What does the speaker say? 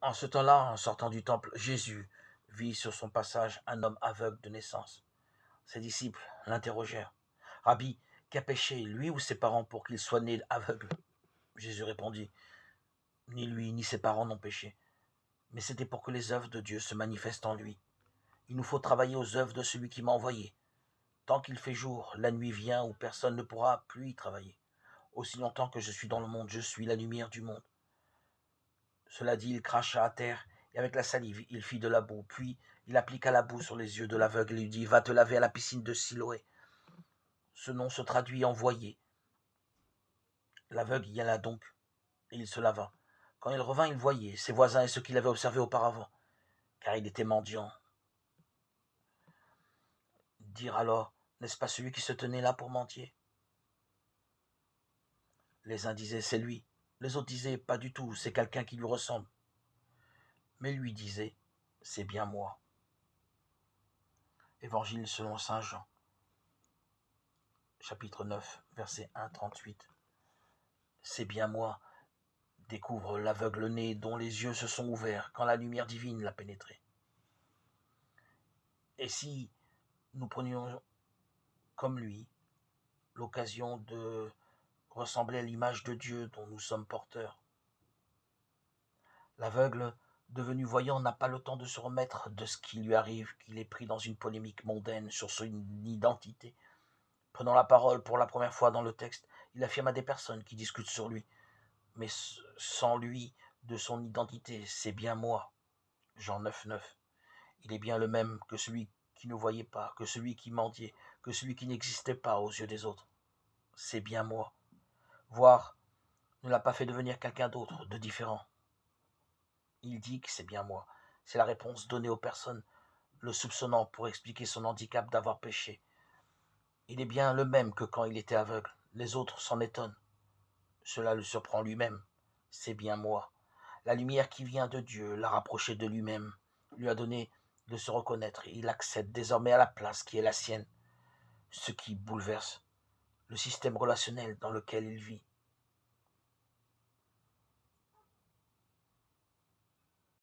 En ce temps-là, en sortant du temple, Jésus vit sur son passage un homme aveugle de naissance. Ses disciples l'interrogèrent. Rabbi, qu'a péché, lui ou ses parents, pour qu'il soit né aveugle? Jésus répondit, ni lui ni ses parents n'ont péché, mais c'était pour que les œuvres de Dieu se manifestent en lui. Il nous faut travailler aux œuvres de celui qui m'a envoyé. Tant qu'il fait jour, la nuit vient où personne ne pourra plus y travailler. Aussi longtemps que je suis dans le monde, je suis la lumière du monde. Cela dit, il cracha à terre, et avec la salive, il fit de la boue. Puis, il appliqua la boue sur les yeux de l'aveugle et lui dit, va te laver à la piscine de Siloé. Ce nom se traduit envoyé. L'aveugle y alla donc, et il se lava. Quand il revint, il voyait ses voisins et ceux qu'il avait observés auparavant, car il était mendiant. Dire alors, n'est-ce pas celui qui se tenait là pour mendier? Les uns disaient, c'est lui. Les autres disaient, pas du tout, c'est quelqu'un qui lui ressemble. Mais lui disait, c'est bien moi. Évangile selon saint Jean, chapitre 9, verset 1-38. C'est bien moi, découvre l'aveugle né dont les yeux se sont ouverts quand la lumière divine l'a pénétré. Et si nous prenions comme lui l'occasion de ressembler à l'image de Dieu dont nous sommes porteurs? L'aveugle, devenu voyant, n'a pas le temps de se remettre de ce qui lui arrive, qu'il est pris dans une polémique mondaine sur son identité. Prenant la parole pour la première fois dans le texte, il affirme à des personnes qui discutent sur lui, mais sans lui, de son identité, c'est bien moi. Jean 9, 9. Il est bien le même que celui qui ne voyait pas, que celui qui mendiait, que celui qui n'existait pas aux yeux des autres. C'est bien moi. Voir ne l'a pas fait devenir quelqu'un d'autre, de différent. Il dit que c'est bien moi. C'est la réponse donnée aux personnes le soupçonnant pour expliquer son handicap d'avoir péché. Il est bien le même que quand il était aveugle. Les autres s'en étonnent. Cela le surprend lui-même. C'est bien moi. La lumière qui vient de Dieu l'a rapproché de lui-même, lui a donné de se reconnaître. Il accède désormais à la place qui est la sienne, ce qui bouleverse le système relationnel dans lequel il vit.